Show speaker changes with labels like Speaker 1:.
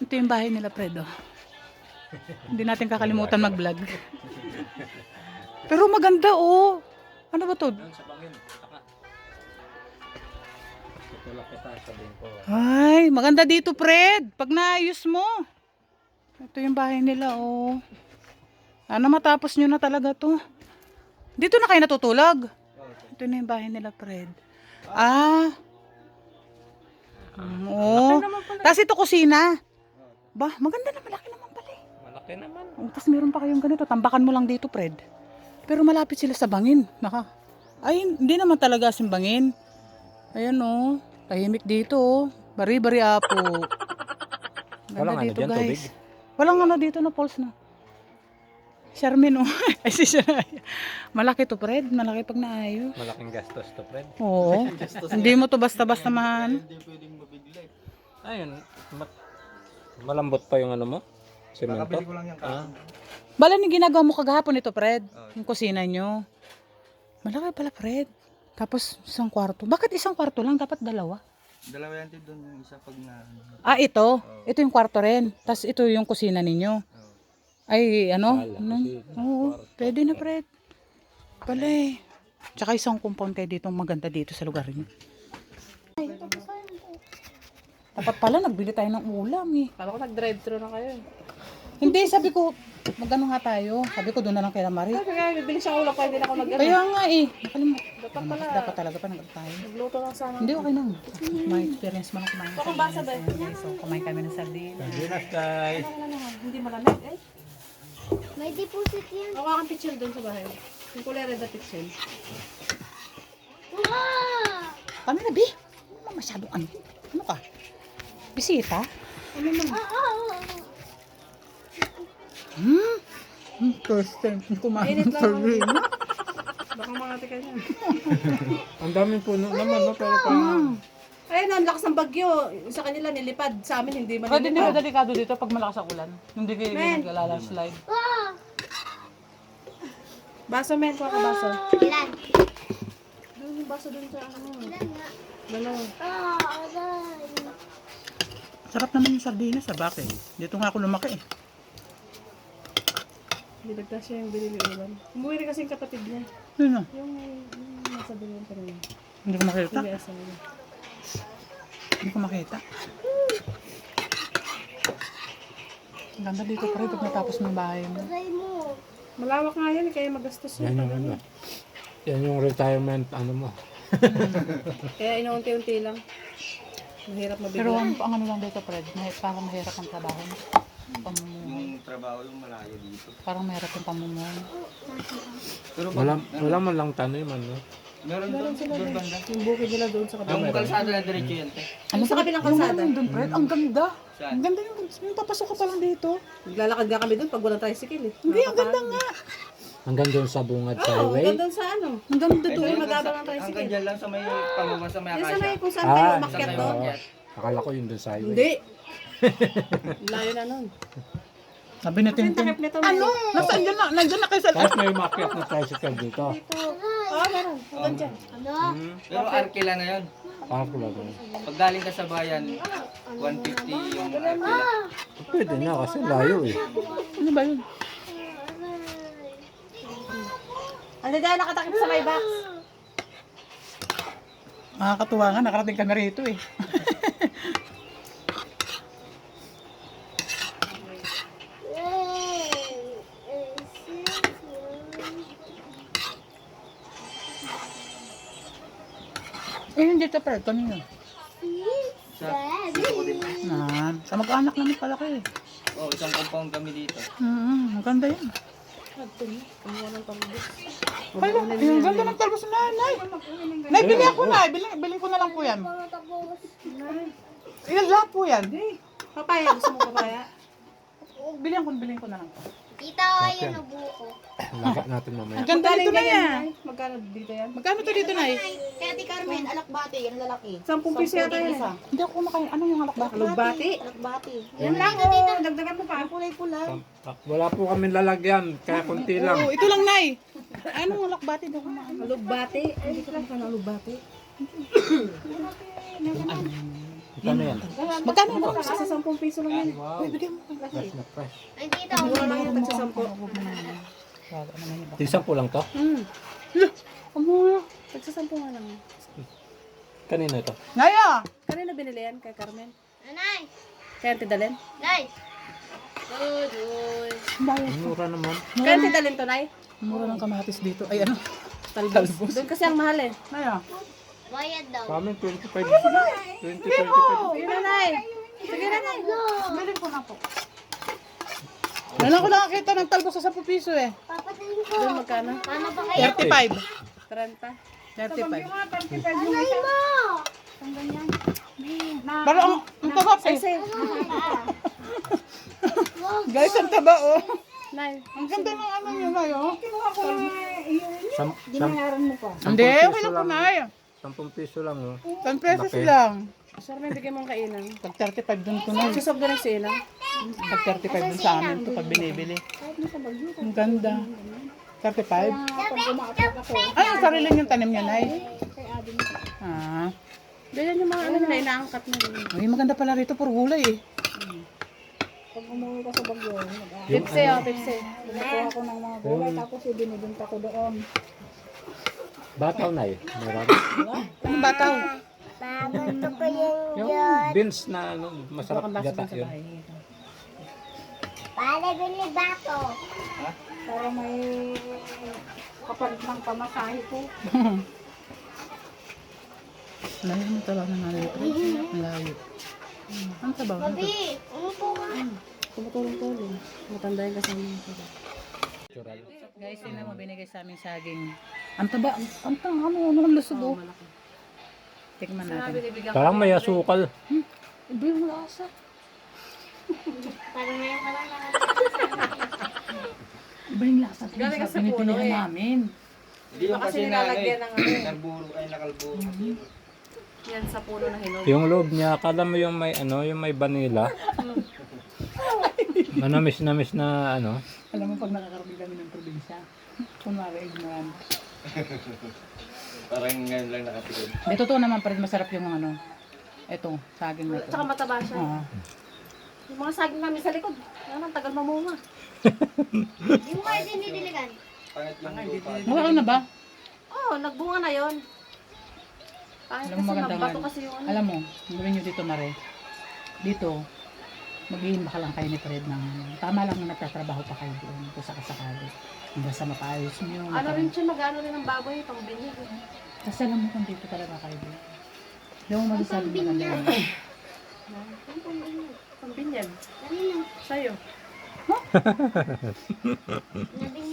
Speaker 1: Ito yung bahay nila, Fred, oh. Hindi natin kakalimutan mag-vlog. Pero maganda, oh. Ano ba to?
Speaker 2: Doon sa bangin. Taka. Tutulak kita, sabihin ko.
Speaker 1: Ay, maganda dito, Fred. Pag naayos mo. Ito yung bahay nila, oh. Sana matapos nyo na talaga to. Dito na kayo natutulog. Ito na yung bahay nila, Fred. Ah. Oo. Tapos ito kusina. Ba, maganda na, malaki naman pala eh.
Speaker 2: Malaki naman.
Speaker 1: Tapos meron pa kayong ganito. Tambakan mo lang dito, Fred. Pero malapit sila sa bangin. Ay, hindi naman talaga asim bangin. Ayan, oh. Tahimik dito, oh. Bari-bari apo.
Speaker 2: Walang ano dyan, tubig?
Speaker 1: Walang ano dito na pulse na. Charmin, oh. Ay, si Shania. Malaki to, Fred. Malaki pag naayos.
Speaker 2: Malaking gastos to, Fred.
Speaker 1: Oo. Hindi mo to basta-basta man.
Speaker 2: Ayun, malambot pa yung ano mo? Semento?
Speaker 3: Kakabili ko lang yung
Speaker 2: Ah,
Speaker 1: Bala ni ginagawa mo kagahapon ito, Fred. Yung kusina nyo. Malaki pala, Fred. Tapos isang kwarto. Bakit isang kwarto lang? Dapat dalawa.
Speaker 3: dalawa yan doon yung isa pag na...
Speaker 1: Ah, ito. Ito yung kwarto rin. Tapos ito yung kusina ninyo. Ay, ano?
Speaker 2: Wala,
Speaker 1: Ano?
Speaker 2: kusina,
Speaker 1: Oo, pwede na, Fred. Pala eh. Tsaka isang compound kayo dito maganda dito sa lugar niyo. Dapat pala nagbili tayo ng ulam eh.
Speaker 4: Kala ko nag-drive-thru na kayo.
Speaker 1: Hindi, sabi ko, magano nga tayo. Sabi ko doon na lang kay Marie.
Speaker 4: Sabi nga, bibili siya ulam pa, hindi na ako nag-ano.
Speaker 1: Kaya nga eh. Nakalimutan.
Speaker 4: Dapat pala,
Speaker 1: Dapat talaga pa nag tayo.
Speaker 4: nagluto lang sana.
Speaker 1: Hindi, okay lang. May experience mo na kumain.
Speaker 4: Ito kung basa ba?
Speaker 1: So, kumain kami ng sardina.
Speaker 2: Sardinas, guys.
Speaker 4: Hindi malamig eh.
Speaker 5: May deposit yan.
Speaker 4: Ako kang pitchel doon sa bahay. Yung kulay red na pitchel.
Speaker 5: Wow!
Speaker 1: Kami na, Bi. Ano naman masyadong ano? Ano ka? Bisita? Ano naman? First time kong kumain
Speaker 4: Init
Speaker 1: ng
Speaker 4: lang.
Speaker 1: sardina.
Speaker 4: Baka mga tika niyan.
Speaker 2: Ang daming puno naman, no? Pero parang...
Speaker 4: Ayun, ang lakas ng bagyo. Sa kanila nilipad. Sa amin hindi
Speaker 1: Pwede hindi ba
Speaker 4: manilipad.
Speaker 1: delikado dito pag malakas ang ulan? Hindi kayo
Speaker 4: Men.
Speaker 1: nag-slide.
Speaker 4: Baso men, kuha ka baso.
Speaker 5: Ilan?
Speaker 4: Doon yung baso doon sa ano.
Speaker 5: Ilan nga?
Speaker 4: Dalawa.
Speaker 5: Ilan?
Speaker 1: Sarap naman yung sardina sa bakit. Dito nga ako lumaki eh.
Speaker 4: Bilagtas siya yung binili ulam. Umuwi rin kasi yung kapatid niya.
Speaker 1: Yun o.
Speaker 4: Yung nasa bilhin pa rin.
Speaker 1: Hindi ko makita.
Speaker 4: Hindi asawa niya.
Speaker 1: Hindi ko makita. Ang ganda dito pa rin pag natapos mo yung bahay mo.
Speaker 5: Try mo.
Speaker 4: Malawak nga yan, kaya magastos yun.
Speaker 2: Yan yung ano. Yan yung retirement, ano mo.
Speaker 4: Kaya inaunti-unti lang. Mahirap
Speaker 1: Pero
Speaker 4: mabigyan.
Speaker 1: ang ano lang dito, Fred, parang mahirap ang trabaho mo. Pamumuhay.
Speaker 3: Yung trabaho yung malayo dito.
Speaker 1: Parang mahirap yung pamumuhay.
Speaker 3: Pero
Speaker 2: Wala man lang tanim, ano.
Speaker 3: meron doon, doon banda.
Speaker 4: Yung bukid nila doon sa kabila.
Speaker 3: Yung kalsada na diretso yan, te.
Speaker 4: Ano sa kabilang
Speaker 1: Yung
Speaker 4: kalsada?
Speaker 1: ano doon, Fred, ang ganda.
Speaker 3: Saan?
Speaker 1: Ang ganda yung papasok ka pa lang dito.
Speaker 4: Naglalakad nga kami doon pag walang tricycle eh.
Speaker 1: Hindi, ang ganda nga.
Speaker 2: Hanggang doon sa bungad sa
Speaker 4: Oo,
Speaker 2: highway.
Speaker 4: hanggang doon sa ano.
Speaker 1: Ang ganda
Speaker 4: Doon
Speaker 1: doon.
Speaker 4: yung magabang ng
Speaker 3: Hanggang
Speaker 4: tricycle.
Speaker 3: dyan lang sa may pamuma sa may
Speaker 4: Yan sa
Speaker 3: akasya.
Speaker 4: may kung saan kayo
Speaker 2: Ah,
Speaker 4: umakyat
Speaker 3: sa
Speaker 4: doon.
Speaker 3: may-
Speaker 2: Akala ko yun doon sa highway.
Speaker 4: Hindi. Layo na nun.
Speaker 1: Sabi na
Speaker 4: Yung
Speaker 1: Tintin.
Speaker 4: takip nito.
Speaker 1: Ano? Nasaan dyan na? Nandyan na kayo sa...
Speaker 2: Tapos may umakyat na tricycle dito.
Speaker 4: Oo, meron. Hanggang dyan.
Speaker 5: Ano?
Speaker 3: Pero arkila na yun.
Speaker 2: Ah, pula doon.
Speaker 3: Pag galing ka sa bayan, 150 yung arkila.
Speaker 2: Pwede na kasi layo eh.
Speaker 1: Ano ba yun?
Speaker 4: Ano dyan nakatakip sa may box?
Speaker 1: Nakakatuwa nga, nakarating kami rito eh. Eh, hindi ito Fred, kanina.
Speaker 3: Sa dito ko din.
Speaker 1: Sa mag-anak naman pala kayo eh.
Speaker 3: Oh, isang compound kami dito.
Speaker 1: Maganda yan.
Speaker 4: Kumuha ng pambus.
Speaker 1: Ay, ang ganda ng talbos na nanay. Nay, bili ako na. Bili ko na lang po yan. Ilan lahat po yan?
Speaker 4: Papaya, gusto mo papaya?
Speaker 1: Bilhin ko na lang po.
Speaker 5: Tita, ayun ang buko.
Speaker 2: Laga natin mamaya.
Speaker 1: Ang ganda dito na yan.
Speaker 4: Magkano dito yan?
Speaker 1: Magkano to dito, Nay?
Speaker 5: Kaya di Carmen, alakbati, yung lalaki.
Speaker 4: 10 piso yata yan.
Speaker 1: Hindi ako kumakain. Ano yung alakbati?
Speaker 4: Lugbati.
Speaker 5: Alakbati.
Speaker 4: Yan lang, oh. Dagdagan mo pa.
Speaker 5: Kulay pula.
Speaker 2: Wala po kami lalagyan, kaya konti lang.
Speaker 1: Oh, ito lang, Nay. Anong alakbati? Hindi ako kumain.
Speaker 4: Lugbati. Hindi ko lang kung lugbati.
Speaker 2: Kano yan?
Speaker 1: Magkano ba?
Speaker 4: Sa 10 piso lang yan.
Speaker 2: Wow. Fresh na fresh.
Speaker 5: Ay, dito.
Speaker 4: Mura lang yan, tagsa 10.
Speaker 1: Bago naman yun.
Speaker 2: Tigsan po lang to?
Speaker 1: Ang mura.
Speaker 4: Tagsa 10 nga lang.
Speaker 2: Kanino ito?
Speaker 1: Naya!
Speaker 4: Kanina binili yan kay Carmen.
Speaker 5: Nanay.
Speaker 4: Kaya Auntie Dalen.
Speaker 5: Nay.
Speaker 2: Ang mura naman.
Speaker 4: Kaya Auntie Dalen to, Nay.
Speaker 1: Ang mura ng kamatis dito. Ay ano?
Speaker 4: Talbos. Doon kasi ang mahal eh.
Speaker 1: Naya.
Speaker 5: Bayad daw.
Speaker 2: Sa amin, 25. 20, 25.
Speaker 4: Yun na, Nay. Sige na, Nay.
Speaker 1: Bilhin ko na po. Wala ko nakakita ng talbos sa 10 piso eh.
Speaker 5: Papatingin ko.
Speaker 4: Doon magkano?
Speaker 5: Paano ba kaya?
Speaker 1: 35.
Speaker 4: 30.
Speaker 1: 35.
Speaker 5: Anay mo. Ang ganyan.
Speaker 1: Pero ang taba eh.
Speaker 4: Say.
Speaker 1: Guys, ang taba oh.
Speaker 4: Nay.
Speaker 1: Ang ganda ng ano nyo na yun. Hindi, okay lang po na.
Speaker 2: 10 piso lang, oh.
Speaker 1: 10 pesos
Speaker 2: Laki.
Speaker 1: lang.
Speaker 4: Sir, may bigay mong kainan.
Speaker 1: Pag 35 dun ko na.
Speaker 4: Sisog na rin sila.
Speaker 1: Pag 35 dun sa amin to pag binibili. Ang ganda. 35? Ay, ang sarili yung tanim niya, Nay. Ah.
Speaker 4: Ganyan yung mga ano nila, inaangkat na rin.
Speaker 1: Ay, maganda pala rito. Puro gulay eh.
Speaker 4: Pipse, oh, pipse.
Speaker 2: Bataw na eh. Meron.
Speaker 1: Ano bataw?
Speaker 2: Yung beans na ano, masarap gata yun.
Speaker 5: Paano bili bato?
Speaker 1: Layo mo talaga ng layo. Ang layo. Ang tabaw.
Speaker 5: Babi, umupo ka.
Speaker 4: Tumutulong-tulong. Matanda yung kasama ko.
Speaker 1: Guys, tingnan mo binigay sa aming saging. Ang taba. Ang tanga mo. Ang lusog oh. Tikman natin.
Speaker 2: Parang may asukal.
Speaker 1: Iba yung lasa.
Speaker 5: Parang ngayon ka lang
Speaker 1: Iba yung lasa.
Speaker 4: Galing ka sa
Speaker 1: Pinipilihan
Speaker 4: puno eh.
Speaker 1: namin.
Speaker 3: Hindi yung
Speaker 4: Kasi
Speaker 3: kasi na
Speaker 4: nilalagyan ng ano.
Speaker 3: Narburo ay nakalburo.
Speaker 4: Yan sa puno na hinog.
Speaker 2: Yung loob niya, akala mo yung may ano, yung may vanilla. Manamis-namis na ano.
Speaker 1: Alam mo pag nakakarating kami ng probinsya. Kunwari ignorant.
Speaker 3: Parang ngayon lang nakatigod.
Speaker 1: May totoo naman pa rin masarap yung ano. Ito, saging na ito.
Speaker 4: Tsaka mataba siya.
Speaker 1: Ah.
Speaker 4: Yung mga saging namin sa likod. Ano, ang tagal mamunga.
Speaker 5: Hindi mo kayo dinidiligan.
Speaker 3: Pangit yung lupa.
Speaker 1: Nawala na ba?
Speaker 4: Oh, nagbunga na yon. Pangit
Speaker 1: Alam mo
Speaker 4: kasi
Speaker 1: maganda
Speaker 4: nabato
Speaker 1: nga.
Speaker 4: kasi yung ano.
Speaker 1: Alam mo, gawin nyo dito, Mare. Dito, maghihimba ka lang kayo ni Fred ng tama lang na nagtatrabaho pa kayo doon kung sakasakali. Hanggang sa mapaayos nyo.
Speaker 4: Ano rin siya, mag-ano rin ng baboy, pang binyag.
Speaker 1: Kasi alam mo kung dito talaga kayo doon. Hindi mo masasabi maganda yun.
Speaker 4: Pang binyag.
Speaker 5: Kanina.
Speaker 4: Sa'yo.
Speaker 5: Nabing